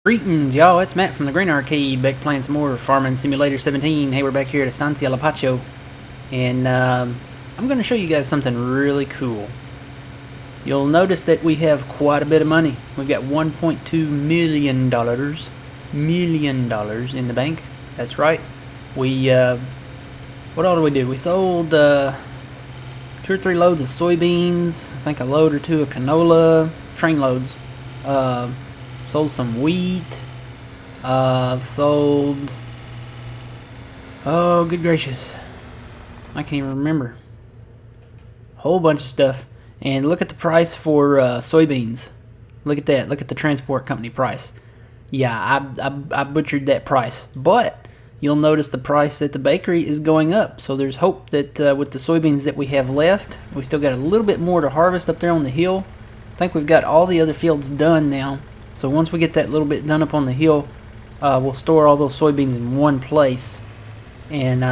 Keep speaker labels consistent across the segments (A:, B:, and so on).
A: Greetings, y'all. It's Matt from the Green Arcade, back playing some more Farming Simulator 17. Hey, we're back here at Estancia Lapacho, and I'm going to show you guys something really cool. You'll notice that we have quite a bit of money. We've got $1.2 million in the bank. That's right. We what all did we do? We sold 2 or 3 loads of soybeans. I think a load or 2 of canola, train loads. Sold some wheat. Sold... Oh, good gracious. I can't even remember. Whole bunch of stuff. And look at the price for soybeans. Look at that. Look at the transport company price. Yeah, I butchered that price. But you'll notice the price at the bakery is going up. So there's hope that with the soybeans that we have left, we still got a little bit more to harvest up there on the hill. I think we've got all the other fields done now. So once we get that little bit done up on the hill, we'll store all those soybeans in one place, and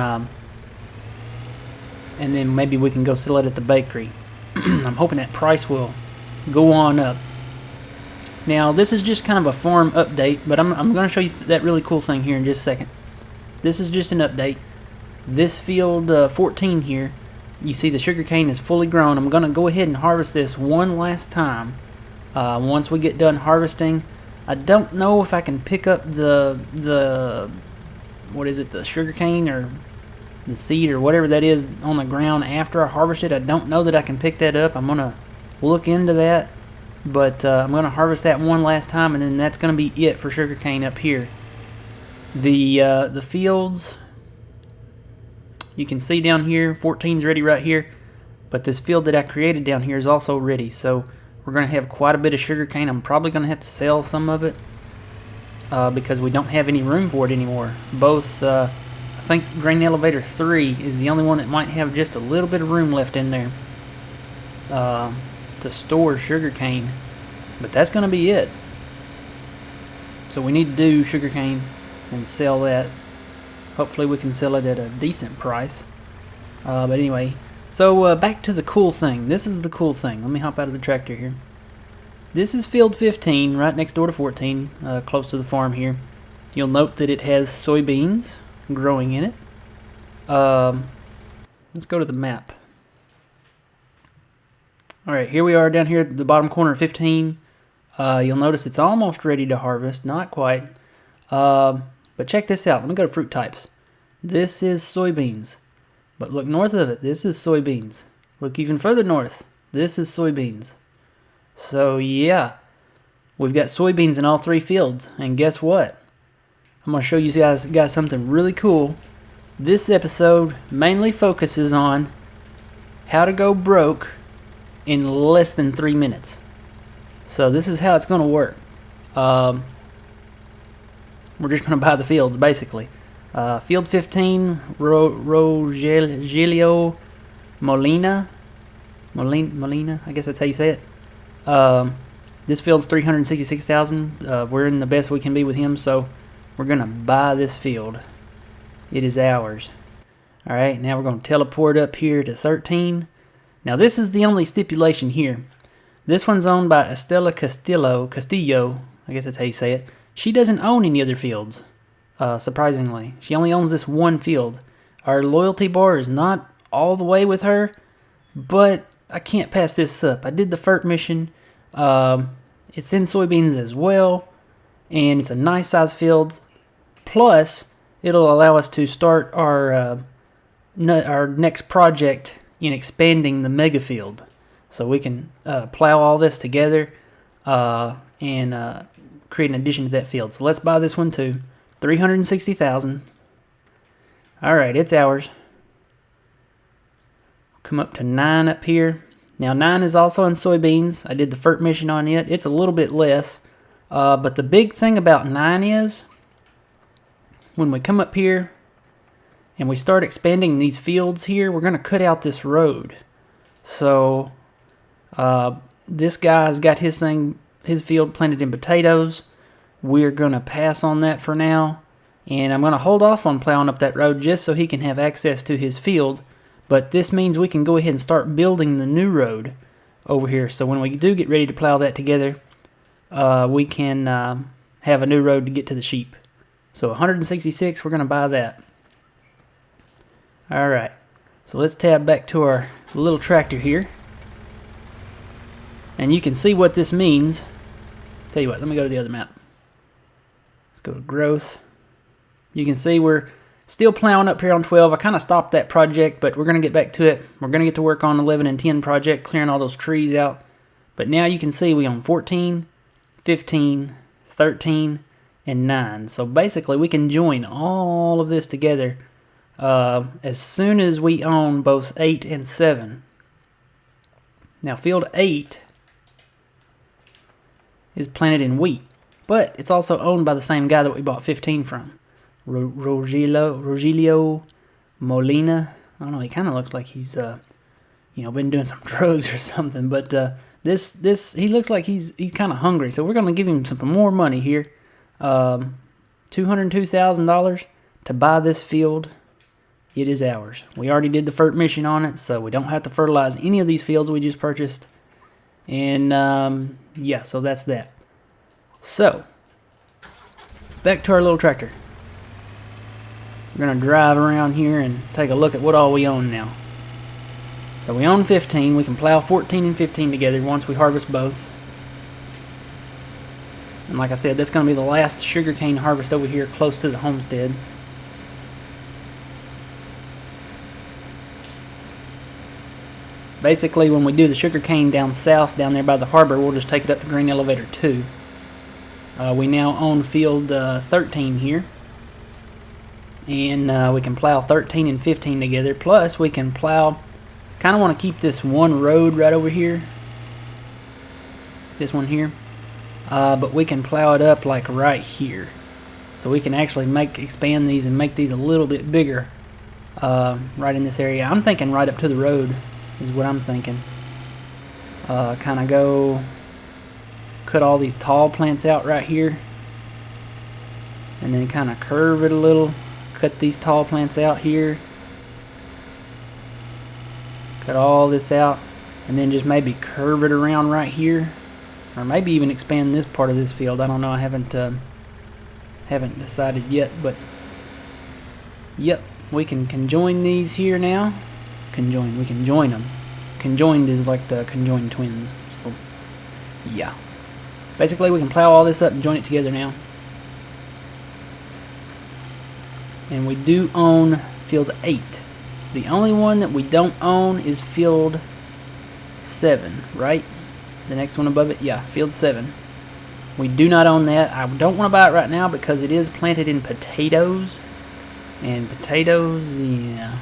A: then maybe we can go sell it at the bakery. I'm hoping that price will go on up. Now this is just kind of a farm update, but I'm going to show you that really cool thing here in just a second. This is just an update. This field 14 here, you see the sugarcane is fully grown. I'm going to go ahead and harvest this one last time. Once we get done harvesting, I don't know if I can pick up the what is it, the sugarcane or the seed or whatever that is on the ground after I harvest it. I don't know that I can pick that up. I'm gonna look into that, but I'm gonna harvest that one last time, and then that's gonna be it for sugarcane up here. The fields you can see down here, 14's ready right here, but this field that I created down here is also ready. So we're going to have quite a bit of sugarcane. I'm probably going to have to sell some of it because we don't have any room for it anymore. Both, I think Grain Elevator 3 is the only one that might have just a little bit of room left in there to store sugarcane. But that's going to be it. So we need to do sugarcane and sell that. Hopefully we can sell it at a decent price. But anyway... So back to the cool thing. This is the cool thing. Let me hop out of the tractor here. This is field 15, right next door to 14, close to the farm here. You'll note that it has soybeans growing in it. Let's go to the map. Alright, here we are down here at the bottom corner of 15. You'll notice it's almost ready to harvest. Not quite. But check this out. Let me go to fruit types. This is soybeans. But look north of it, this is soybeans. Look even further north, this is soybeans. So yeah, we've got soybeans in all 3 fields. And guess what? I'm going to show you guys something really cool. This episode mainly focuses on how to go broke in less than 3 minutes. So this is how it's going to work. We're just going to buy the fields, basically. Field 15, Rogelio Molina, I guess that's how you say it. This field's 366,000. We're in the best we can be with him, so we're gonna buy this field. It is ours. All right, now we're gonna teleport up here to 13. Now this is the only stipulation here. This one's owned by Estela Castillo. I guess that's how you say it. She doesn't own any other fields. Surprisingly, she only owns this one field. Our loyalty bar is not all the way with her, but I can't pass this up. I did the FERT mission. It's in soybeans as well, and it's a nice size field. Plus, it'll allow us to start our next project in expanding the mega field, so we can plow all this together and create an addition to that field. So let's buy this one too. 360,000. Alright, it's ours. Come up to 9 up here. Now 9 is also in soybeans. I did the FERT mission on it. It's a little bit less. But the big thing about 9 is when we come up here and we start expanding these fields here, we're going to cut out this road. So this guy's got his field planted in potatoes. We're going to pass on that for now, and I'm going to hold off on plowing up that road just so he can have access to his field. But this means we can go ahead and start building the new road over here. So when we do get ready to plow that together, we can have a new road to get to the sheep. So 166, we're going to buy that. Alright, so let's tab back to our little tractor here. And you can see what this means. Tell you what, let me go to the other map. Let's go to growth. You can see we're still plowing up here on 12. I kind of stopped that project, but we're going to get back to it. We're going to get to work on 11 and 10 project, clearing all those trees out. But now you can see we own 14, 15, 13, and 9. So basically we can join all of this together as soon as we own both 8 and 7. Now field 8 is planted in wheat, but it's also owned by the same guy that we bought 15 from. Rogelio Molina. I don't know, he kind of looks like he's been doing some drugs or something, but this he looks like he's kind of hungry, so we're going to give him some more money here. $202,000 to buy this field. It is ours. We already did the FERT mission on it, so we don't have to fertilize any of these fields we just purchased. And yeah, so that's that. So back to our little tractor. We're going to drive around here and take a look at what all we own now. So we own 15. We can plow 14 and 15 together once we harvest both. And like I said, that's going to be the last sugarcane harvest over here close to the homestead. Basically, when we do the sugarcane down south, down there by the harbor, we'll just take it up to Green Elevator 2. We now own field 13 here. And we can plow 13 and 15 together. Plus, we can plow... kind of want to keep this one road right over here. This one here. But we can plow it up like right here. So we can actually expand these and make these a little bit bigger. Right in this area. I'm thinking right up to the road is what I'm thinking. Kind of go... cut all these tall plants out right here. And then kind of curve it a little. Cut these tall plants out here. Cut all this out. And then just maybe curve it around right here. Or maybe even expand this part of this field. I don't know. I haven't decided yet. But yep, we can conjoin these here now. We can join them. Conjoined is like the conjoined twins. So yeah. Basically, we can plow all this up and join it together now. And we do own field 8. The only one that we don't own is field 7, right? The next one above it? Yeah, field 7. We do not own that. I don't want to buy it right now because it is planted in potatoes. And potatoes, yeah.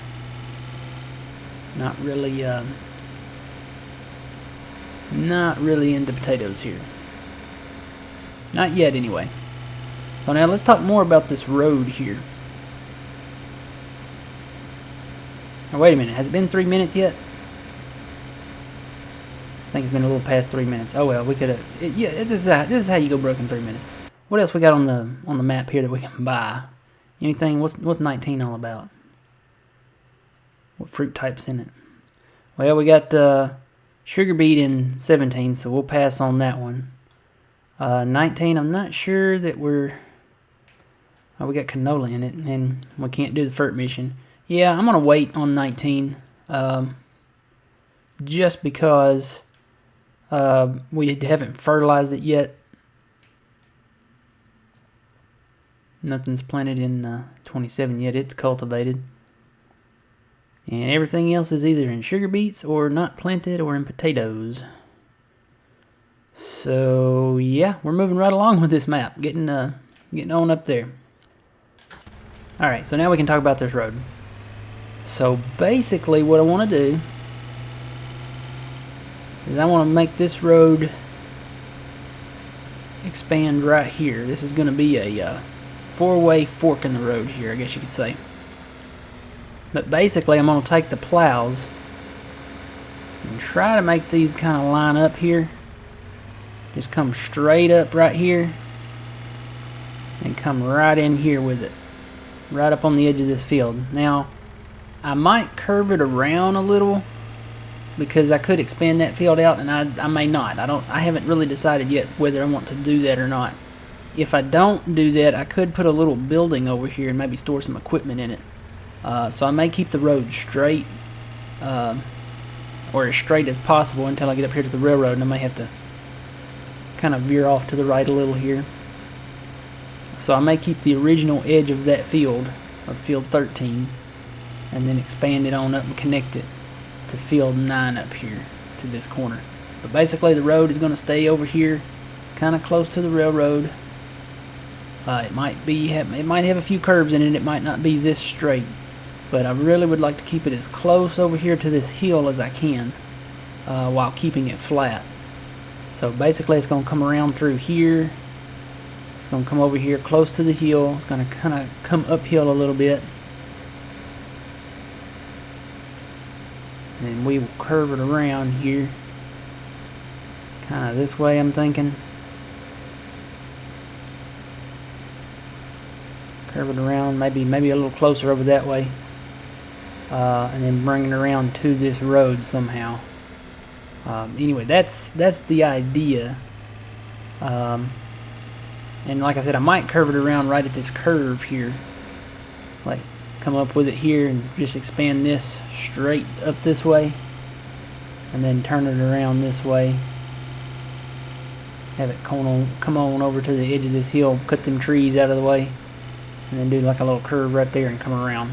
A: Not really into potatoes here. Not yet, anyway. So now let's talk more about this road here. Now wait a minute, has it been 3 minutes yet? I think it's been a little past 3 minutes. Oh well, we could have. Yeah, this is how you go broke in 3 minutes. What else we got on the map here that we can buy? Anything? What's 19 all about? What fruit type's in it? Well, we got sugar beet in 17, so we'll pass on that one. 19, I'm not sure that we're... Oh, we got canola in it, and we can't do the FERT mission. Yeah, I'm going to wait on 19. Just because we haven't fertilized it yet. Nothing's planted in 27 yet. It's cultivated. And everything else is either in sugar beets or not planted or in potatoes. So yeah, we're moving right along with this map, getting on up there. All right, so now we can talk about this road. So basically, what I want to do is I want to make this road expand right here. This is going to be a four-way fork in the road here, I guess you could say. But basically, I'm going to take the plows and try to make these kind of line up here. Just come straight up right here and come right in here with it. Right up on the edge of this field. Now, I might curve it around a little because I could expand that field out, and I may not. I haven't really decided yet whether I want to do that or not. if I don't do that, I could put a little building over here and maybe store some equipment in it. So I may keep the road straight, or as straight as possible until I get up here to the railroad, and I may have to kind of veer off to the right a little here. So I may keep the original edge of that field, of field 13, and then expand it on up and connect it to field 9 up here to this corner. But basically the road is going to stay over here, kind of close to the railroad. It might have a few curves in it. It might not be this straight, but I really would like to keep it as close over here to this hill as I can, while keeping it flat. So basically it's going to come around through here. It's going to come over here close to the hill. It's going to kind of come uphill a little bit. And we will curve it around here. Kind of this way, I'm thinking. Curve it around, maybe a little closer over that way. And then bring it around to this road somehow. Anyway, that's the idea. And like I said, I might curve it around right at this curve here. Like, come up with it here and just expand this straight up this way. And then turn it around this way. Have it come on over to the edge of this hill, cut them trees out of the way. And then do like a little curve right there and come around.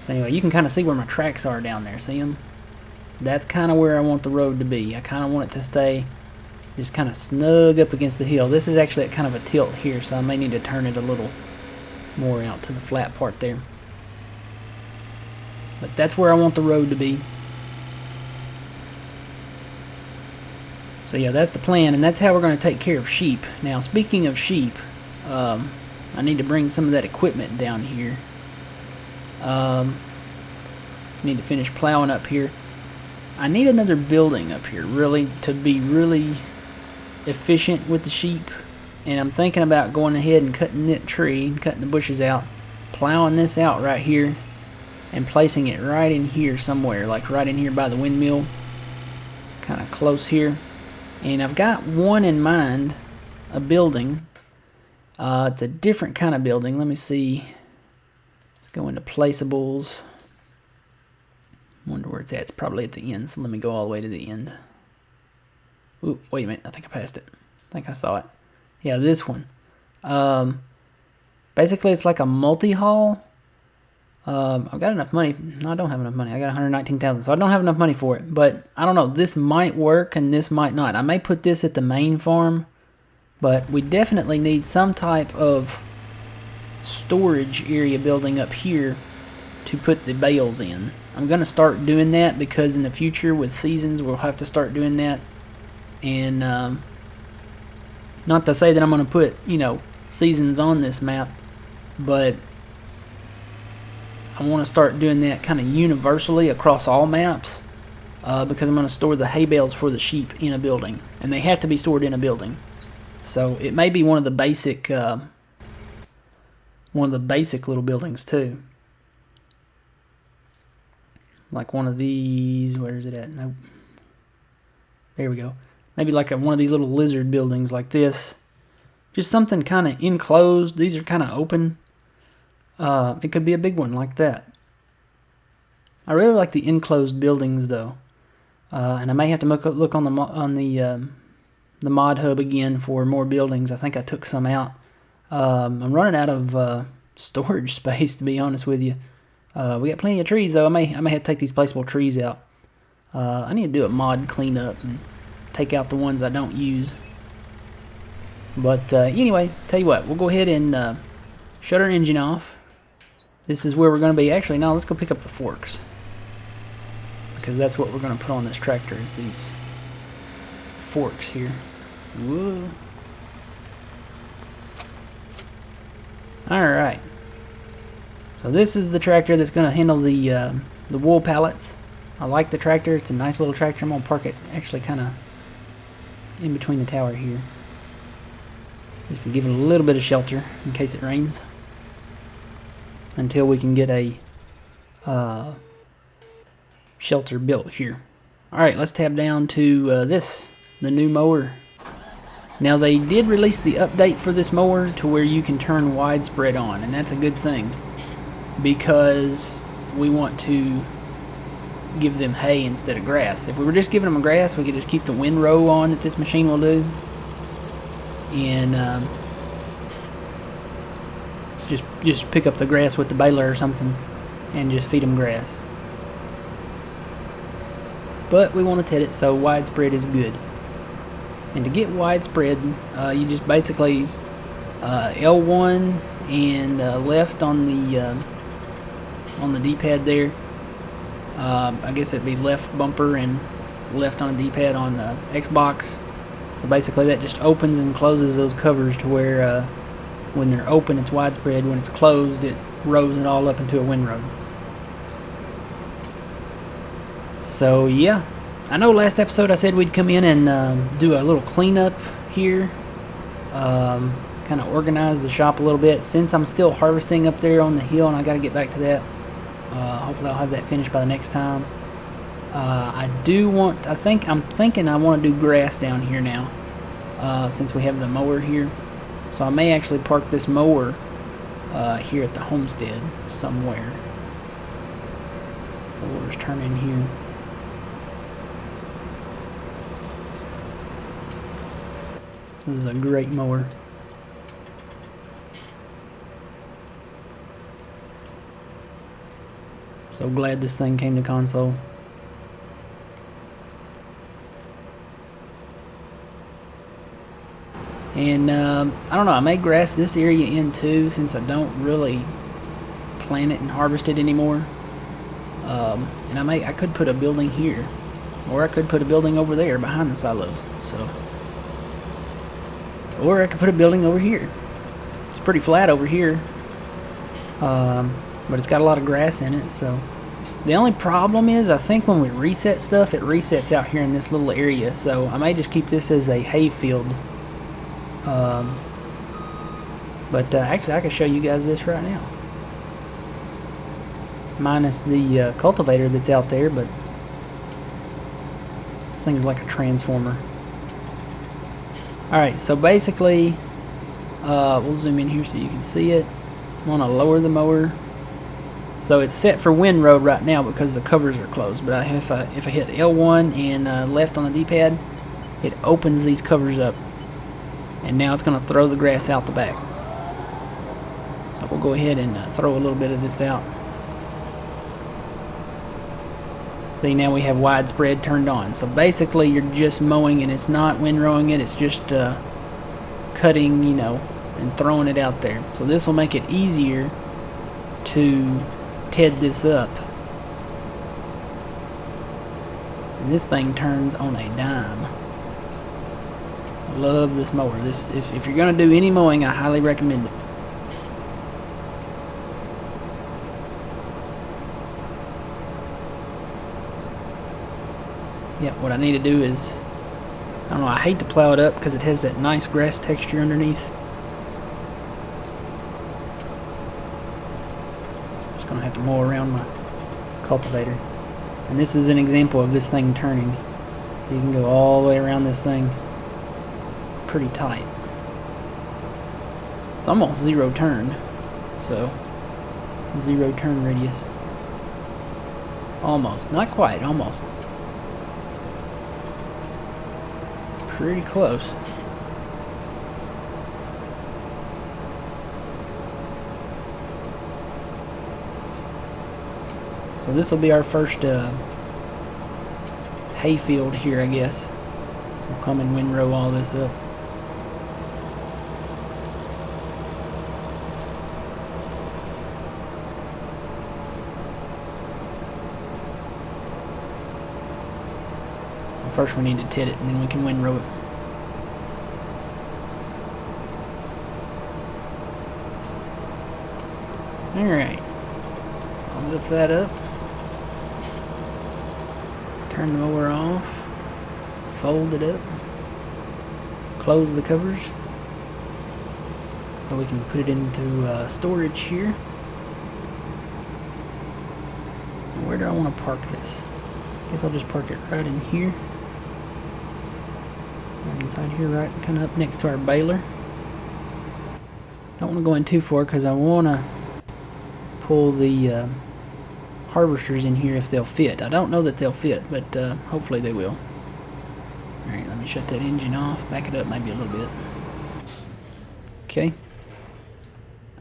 A: So anyway, you can kind of see where my tracks are down there. See them? That's kind of where I want the road to be. I kind of want it to stay just kind of snug up against the hill. This is actually at kind of a tilt here, so I may need to turn it a little more out to the flat part there. But that's where I want the road to be. So yeah, that's the plan, and that's how we're going to take care of sheep. Now, speaking of sheep, I need to bring some of that equipment down here. Need to finish plowing up here. I need another building up here, really, to be really efficient with the sheep. And I'm thinking about going ahead and cutting that tree, cutting the bushes out, plowing this out right here, and placing it right in here somewhere, like right in here by the windmill, kind of close here. And I've got one in mind, a building. It's a different kind of building. Let me see. Let's go into placeables. Wonder where it's at. It's probably at the end, so let me go all the way to the end. Ooh, wait a minute. I think I passed it. I think I saw it. Yeah, this one. Basically, it's like a multi-haul. I've got enough money. No, I don't have enough money. I got 119,000, so I don't have enough money for it. But I don't know. This might work, and this might not. I may put this at the main farm, but we definitely need some type of storage area building up here to put the bales in. I'm going to start doing that because in the future with seasons we'll have to start doing that. And not to say that I'm going to put, seasons on this map, but I want to start doing that kind of universally across all maps, because I'm going to store the hay bales for the sheep in a building, and they have to be stored in a building. So it may be one of the basic little buildings too. Like one of these, where is it at? Nope. There we go. Maybe like one of these little lizard buildings like this. Just something kind of enclosed. These are kind of open. It could be a big one like that. I really like the enclosed buildings though. And I may have to look on the mod hub again for more buildings. I think I took some out. I'm running out of storage space, to be honest with you. We got plenty of trees though. I may have to take these placeable trees out. I need to do a mod cleanup and take out the ones I don't use. But anyway, tell you what, we'll go ahead and shut our engine off. This is where we're going to be. Actually, no, let's go pick up the forks, because that's what we're going to put on this tractor, is these forks here. Whoa. Alright. So this is the tractor that's going to handle the wool pallets. I like the tractor. It's a nice little tractor. I'm going to park it actually kind of in between the tower here, just to give it a little bit of shelter in case it rains, until we can get a shelter built here. Alright, let's tab down to the new mower. Now they did release the update for this mower to where you can turn widespread on, and that's a good thing because we want to give them hay instead of grass. If we were just giving them grass, we could just keep the windrow on that this machine will do, and just pick up the grass with the baler or something and just feed them grass. But we want to ted it, so widespread is good. And to get widespread, you just basically L1 and left on the D-pad there. I guess it'd be left bumper and left on the D-pad on the Xbox. So basically that just opens and closes those covers to where when they're open it's widespread, when it's closed it rows it all up into a windrow. So yeah, I know last episode I said we'd come in and do a little cleanup here, kind of organize the shop a little bit. Since I'm still harvesting up there on the hill and I got to get back to that, hopefully I'll have that finished by the next time. I'm thinking I want to do grass down here now, since we have the mower here. So I may actually park this mower here at the homestead somewhere. So we'll just turn in here. This is a great mower. So glad this thing came to console. And I don't know, I may grass this area in too, since I don't really plant it and harvest it anymore. And I could put a building here, or I could put a building over there behind the silos. So, or I could put a building over here. It's pretty flat over here, but it's got a lot of grass in it. So the only problem is, I think when we reset stuff, it resets out here in this little area. So I may just keep this as a hayfield. But actually I can show you guys this right now, minus the cultivator that's out there, but this thing's like a transformer. Alright, so basically we'll zoom in here so you can see it. I want to lower the mower, so it's set for windrow right now because the covers are closed, but if I hit L1 and left on the D-pad, it opens these covers up, and now it's going to throw the grass out the back. So we'll go ahead and throw a little bit of this out. See, now we have widespread turned on. So basically you're just mowing, and it's not windrowing it, it's just cutting, you know, and throwing it out there. So this will make it easier to ted this up. And this thing turns on a dime. I love this mower. If you're going to do any mowing, I highly recommend it. Yeah, what I need to do is, I don't know, I hate to plow it up because it has that nice grass texture underneath. Just going to have to mow around my cultivator. And this is an example of this thing turning. So you can go all the way around this thing pretty tight. It's almost zero turn, so zero turn radius. Almost, not quite, almost. Pretty close. So this will be our first hayfield here, I guess. We'll come and windrow all this up. First we need to ted it, and then we can windrow it. Alright, so I'll lift that up, turn the mower off, fold it up, close the covers so we can put it into storage here. And where do I want to park this? I guess I'll just park it right in here. Right inside here, right kind of up next to our baler. Don't want to go in too far because I want to pull the harvesters in here if they'll fit. I don't know that they'll fit, but hopefully they will. Alright, let me shut that engine off. Back it up maybe a little bit. Okay.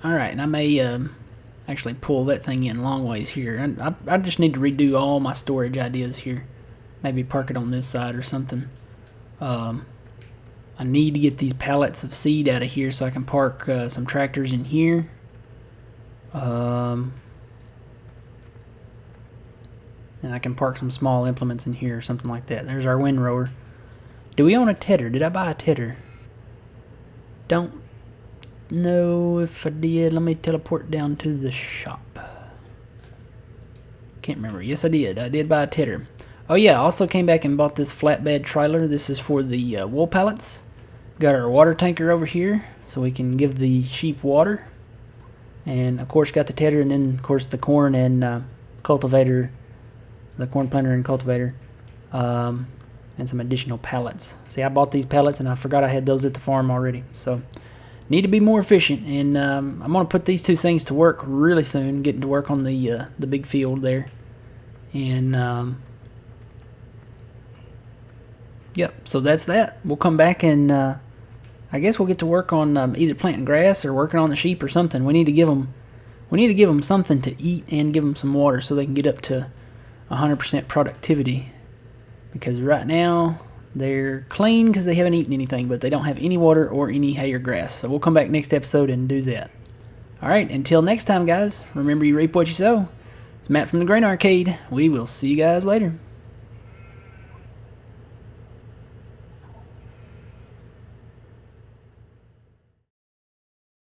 A: Alright, and I may actually pull that thing in long ways here. I just need to redo all my storage ideas here. Maybe park it on this side or something. I need to get these pallets of seed out of here so I can park some tractors in here. And I can park some small implements in here or something like that. There's our windrower. Do we own a tedder? Did I buy a tedder? Don't know if I did. Let me teleport down to the shop. Can't remember. Yes, I did. I did buy a tedder. Oh yeah, I also came back and bought this flatbed trailer. This is for the wool pallets. Got our water tanker over here so we can give the sheep water. And of course got the tedder, and then of course the corn and cultivator, the corn planter and cultivator, and some additional pallets. See, I bought these pallets and I forgot I had those at the farm already. So need to be more efficient, and I'm going to put these two things to work really soon, getting to work on the big field there. And yep, so that's that. We'll come back and I guess we'll get to work on either planting grass or working on the sheep or something. We need to give them something to eat and give them some water so they can get up to 100% productivity. Because right now they're clean because they haven't eaten anything, but they don't have any water or any hay or grass. So we'll come back next episode and do that. All right, until next time, guys. Remember, you reap what you sow. It's Matt from the Grain Arcade. We will see you guys later.